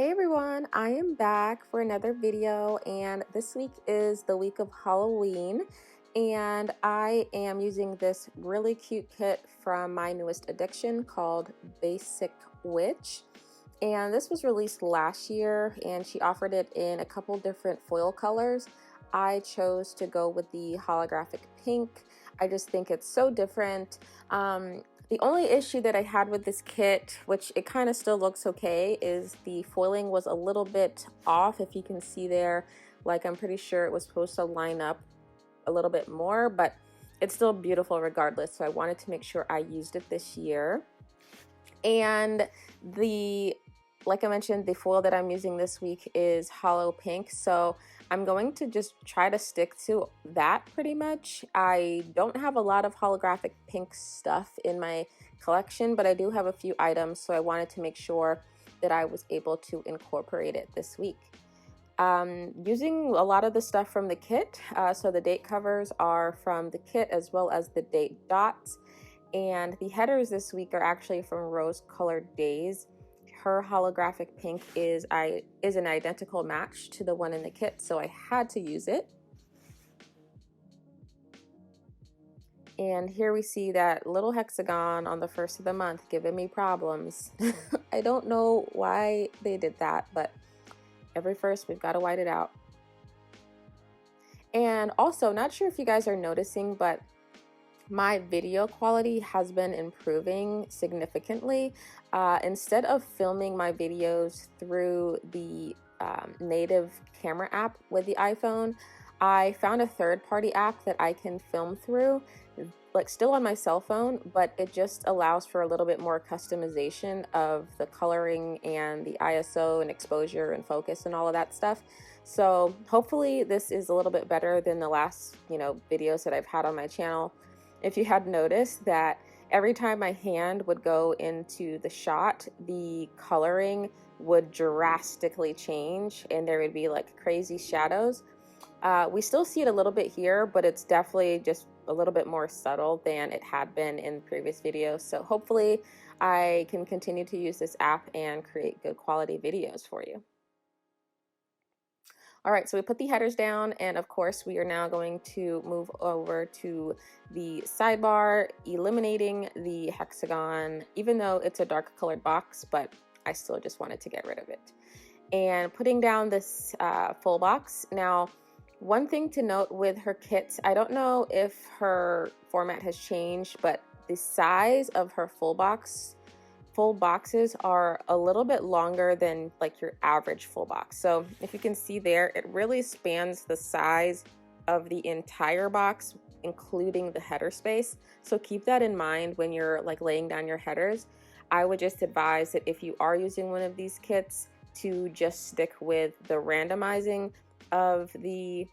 Hey everyone, I am back for another video, and this week is the week of Halloween, and I am using this really cute kit from my newest addiction called Baesic Witch. And this was released last year, and she offered it in a couple different foil colors. I chose to go with the holographic pink. I just think it's so different. The only issue that I had with this kit, which it kind of still looks okay, is the foiling was a little bit off. If you can see there, like I'm pretty sure it was supposed to line up a little bit more, but it's still beautiful regardless. So I wanted to make sure I used it this year. And like I mentioned, the foil that I'm using this week is hollow pink. So I'm going to just try to stick to that pretty much. I don't have a lot of holographic pink stuff in my collection, but I do have a few items. So I wanted to make sure that I was able to incorporate it this week. Using a lot of the stuff from the kit. So the date covers are from the kit as well as the date dots. And the headers this week are actually from Rose Colored Days. Her holographic pink is an identical match to the one in the kit, so I had to use it. And here we see that little hexagon on the first of the month giving me problems. I don't know why they did that, but every first we've got to white it out. And also, not sure if you guys are noticing, but my video quality has been improving significantly. Instead of filming my videos through the native camera app with the iPhone, I found a third-party app that I can film through, like still on my cell phone, but it just allows for a little bit more customization of the coloring and the ISO and exposure and focus and all of that stuff. So hopefully this is a little bit better than the last, videos that I've had on my channel. If you had noticed that every time my hand would go into the shot, the coloring would drastically change and there would be like crazy shadows. We still see it a little bit here, but it's definitely just a little bit more subtle than it had been in previous videos. So hopefully I can continue to use this app and create good quality videos for you. All right, so we put the headers down, and of course we are now going to move over to the sidebar, eliminating the hexagon, even though it's a dark colored box, but I still just wanted to get rid of it. And putting down this full box. Now, one thing to note with her kits, I don't know if her format has changed, but the size of her full boxes are a little bit longer than like your average full box. So if you can see there, it really spans the size of the entire box, including the header space. So keep that in mind when you're like laying down your headers. I would just advise that if you are using one of these kits, to just stick with the randomizing of the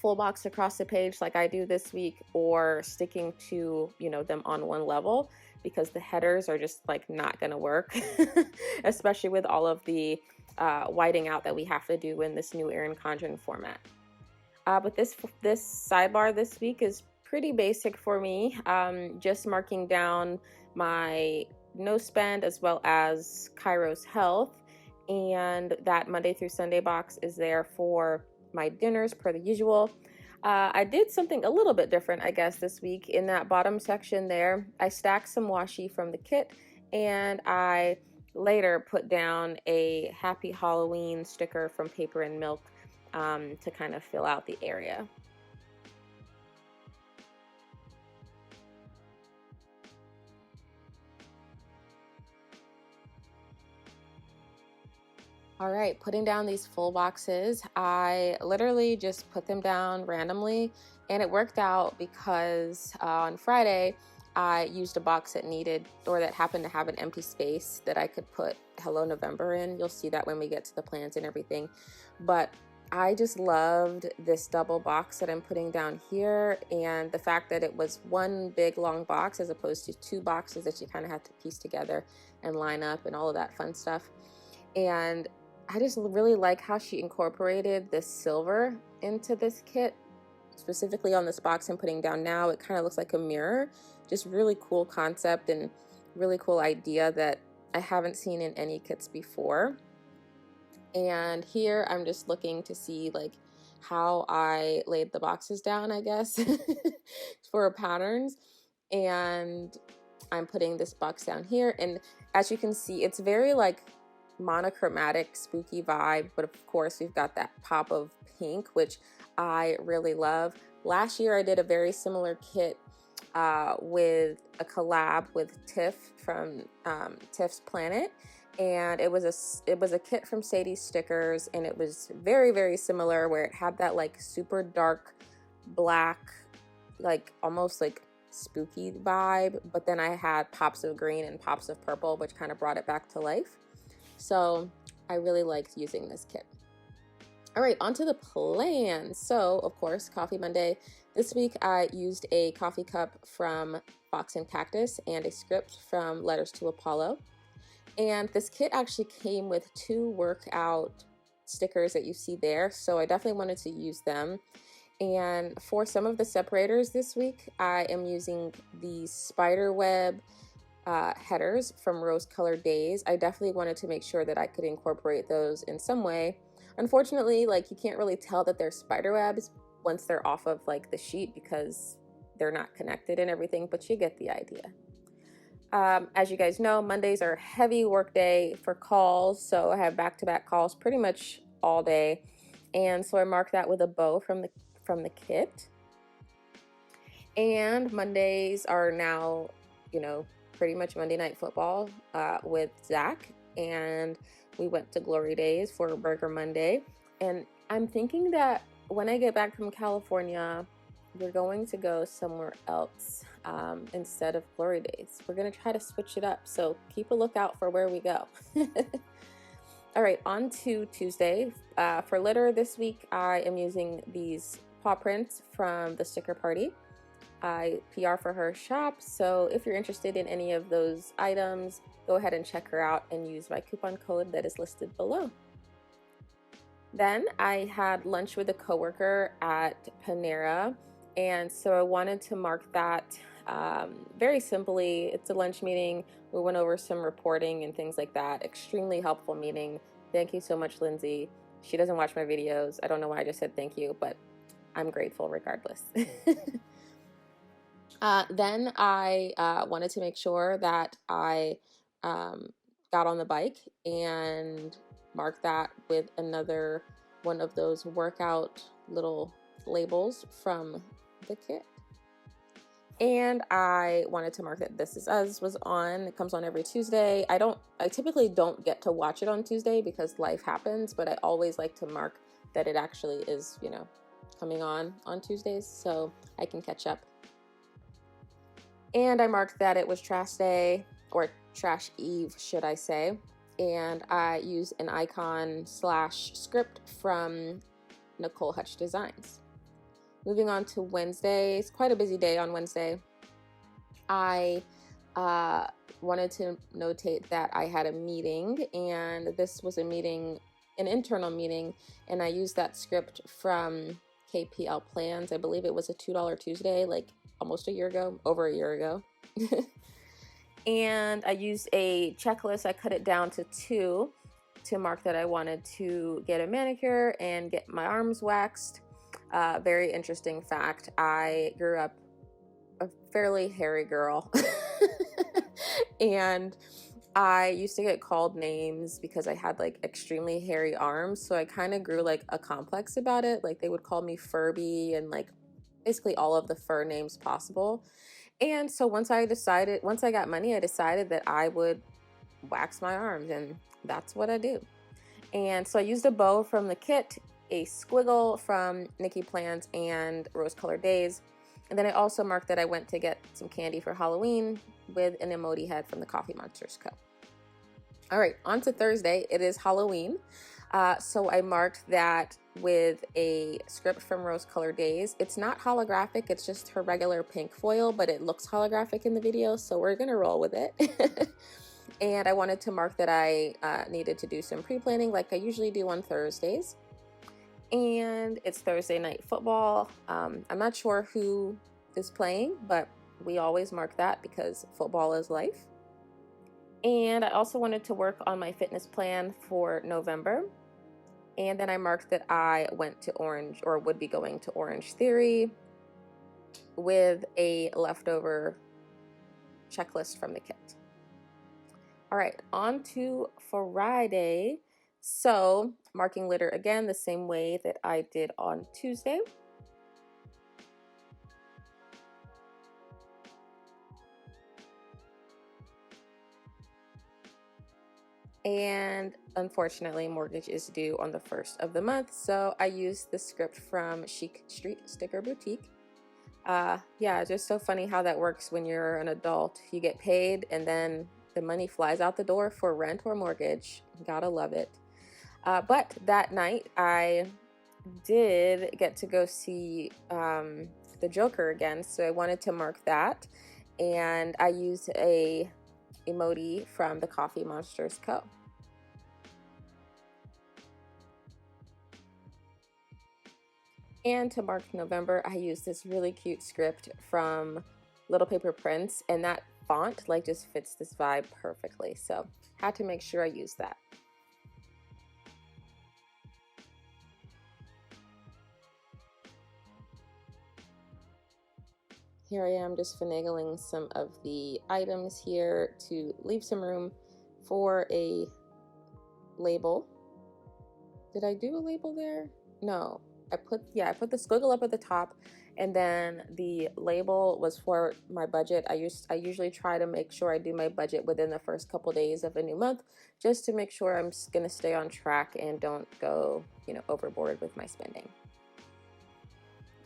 full box across the page like I do this week, or sticking to, them on one level, because the headers are just like not going to work, especially with all of the whiting out that we have to do in this new Erin Condren format. But this sidebar this week is pretty basic for me. Just marking down my no spend as well as Kairos Health, and that Monday through Sunday box is there for my dinners per the usual. I did something a little bit different, I guess, this week. In that bottom section there, I stacked some washi from the kit, and I later put down a Happy Halloween sticker from Paper and Milk to kind of fill out the area. All right, putting down these full boxes, I literally just put them down randomly, and it worked out because on Friday, I used a box that happened to have an empty space that I could put Hello November in. You'll see that when we get to the plans and everything. But I just loved this double box that I'm putting down here, and the fact that it was one big long box as opposed to two boxes that you kind of have to piece together and line up and all of that fun stuff. And I just really like how she incorporated this silver into this kit, specifically on this box I'm putting down now. It kind of looks like a mirror. Just really cool concept and really cool idea that I haven't seen in any kits before. And here I'm just looking to see like how I laid the boxes down, I guess, for patterns. And I'm putting this box down here. And as you can see, it's very like monochromatic, spooky vibe. But of course, we've got that pop of pink, which I really love. Last year, I did a very similar kit with a collab with Tiff from Tiff's Planet. And it was a kit from Sadie's Stickers, and it was very, very similar, where it had that like super dark black, like almost like spooky vibe, but then I had pops of green and pops of purple, which kind of brought it back to life. So I really liked using this kit. All right, on to the plan. So of course, Coffee Monday. This week I used a coffee cup from Fox and Cactus and a script from Letters to Apollo. And this kit actually came with 2 workout stickers that you see there, so I definitely wanted to use them. And for some of the separators this week, I am using the spiderweb headers from Rose Colored Days. I definitely wanted to make sure that I could incorporate those in some way. Unfortunately, like you can't really tell that they're spiderwebs once they're off of like the sheet because they're not connected and everything, but you get the idea. As you guys know, Mondays are a heavy work day for calls, so I have back-to-back calls pretty much all day, and so I marked that with a bow from the kit. And Mondays are now, you know, pretty much Monday Night Football with Zach, and we went to Glory Days for Burger Monday, and I'm thinking that when I get back from California, we're going to go somewhere else instead of Glory Days. We're going to try to switch it up, so keep a lookout for where we go. All right, on to Tuesday. For litter this week, I am using these paw prints from the Sticker Party. I PR for her shop, so if you're interested in any of those items, go ahead and check her out and use my coupon code that is listed below. Then I had lunch with a coworker at Panera, and so I wanted to mark that very simply. It's a lunch meeting. We went over some reporting and things like that. Extremely helpful meeting. Thank you so much, Lindsay. She doesn't watch my videos. I don't know why I just said thank you, but I'm grateful regardless. Then I wanted to make sure that I got on the bike and marked that with another one of those workout little labels from the kit. And I wanted to mark that This Is Us was on. It comes on every Tuesday. I typically don't get to watch it on Tuesday because life happens, but I always like to mark that it actually is, you know, coming on Tuesdays so I can catch up. And I marked that it was trash day, or trash eve, should I say. And I used an icon / script from Nicole Hutch Designs. Moving on to Wednesday, it's quite a busy day on Wednesday. I wanted to notate that I had a meeting, and this was a meeting, an internal meeting, and I used that script from KPL Plans. I believe it was a $2 Tuesday, like almost a year ago, over a year ago. And I used a checklist. I cut it down to 2 to mark that I wanted to get a manicure and get my arms waxed. Very interesting fact, I grew up a fairly hairy girl. And I used to get called names because I had like extremely hairy arms. So I kind of grew like a complex about it. Like they would call me Furby and like basically all of the fur names possible. And so once I got money, I decided that I would wax my arms, and that's what I do. And so I used a bow from the kit, a squiggle from Nikki Plans and Rose Colored Days. And then I also marked that I went to get some candy for Halloween with an emoji head from the Coffee Monsters Co. All right, on to Thursday. It is Halloween. So I marked that with a script from Rose Colored Days. It's not holographic, it's just her regular pink foil, but it looks holographic in the video, so we're gonna roll with it. And I wanted to mark that I needed to do some pre-planning like I usually do on Thursdays. And it's Thursday Night Football. I'm not sure who is playing, but we always mark that because football is life. And I also wanted to work on my fitness plan for November. And then I marked that I went to Orange, or would be going to Orange Theory, with a leftover checklist from the kit. All right, on to Friday. So marking litter again the same way that I did on Tuesday. And unfortunately, mortgage is due on the 1st of the month, so I used the script from Chic Street Sticker Boutique. Yeah, just so funny how that works when you're an adult. You get paid and then the money flies out the door for rent or mortgage. Gotta love it. But that night I did get to go see the Joker again, so I wanted to mark that, and I used a emoji from the Coffee Monsters Co. And to mark November, I used this really cute script from Little Paper Prince, and that font like just fits this vibe perfectly, so had to make sure I used that. Here I am just finagling some of the items here to leave some room for a label. Did I do a label there? No. I put the squiggle up at the top, and then the label was for my budget. I usually try to make sure I do my budget within the first couple days of a new month, just to make sure I'm gonna stay on track and don't go, overboard with my spending.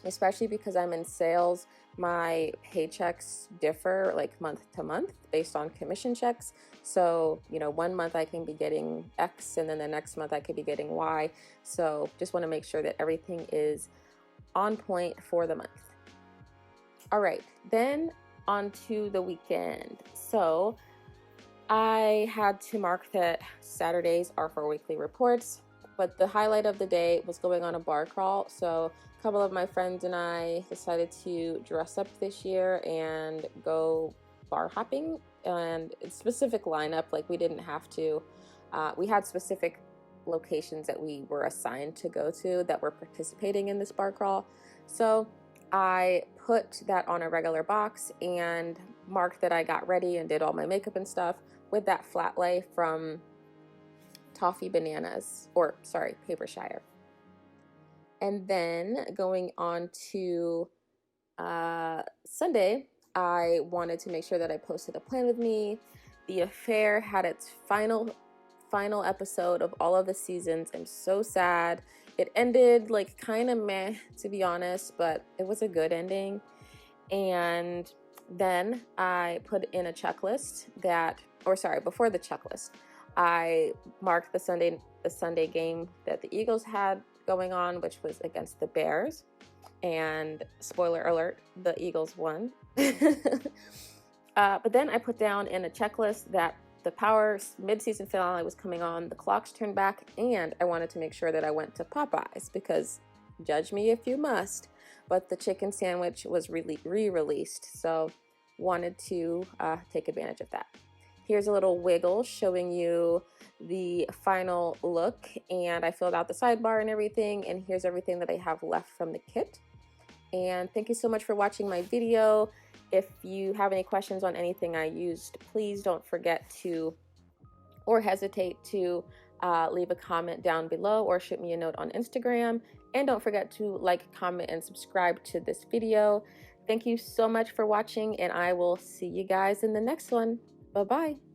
Especially because I'm in sales, my paychecks differ like month to month based on commission checks. So, one month I can be getting X, and then the next month I could be getting Y. So just want to make sure that everything is on point for the month. All right, then on to the weekend. So I had to mark that Saturdays are for weekly reports, but the highlight of the day was going on a bar crawl. So a couple of my friends and I decided to dress up this year and go bar hopping, and a specific lineup. Like, we didn't have to, we had specific locations that we were assigned to go to that were participating in this bar crawl. So I put that on a regular box and marked that I got ready and did all my makeup and stuff with that flat lay from Toffee Bananas, or sorry, Papershire. And then going on to Sunday, I wanted to make sure that I posted a plan with me. The Affair had its final episode of all of the seasons. I'm so sad. It ended like kind of meh, to be honest, but it was a good ending. And then I put in a checklist before the checklist, I marked the Sunday game that the Eagles had going on, which was against the Bears. And spoiler alert, the Eagles won. But then I put down in a checklist that the Power mid-season finale was coming on, the clocks turned back, and I wanted to make sure that I went to Popeyes, because judge me if you must, but the chicken sandwich was re-released, so wanted to take advantage of that. Here's a little wiggle showing you the final look, and I filled out the sidebar and everything, and here's everything that I have left from the kit. And thank you so much for watching my video. If you have any questions on anything I used, please don't forget to, or hesitate to, leave a comment down below or shoot me a note on Instagram. And don't forget to like, comment, and subscribe to this video. Thank you so much for watching, and I will see you guys in the next one. Bye-bye.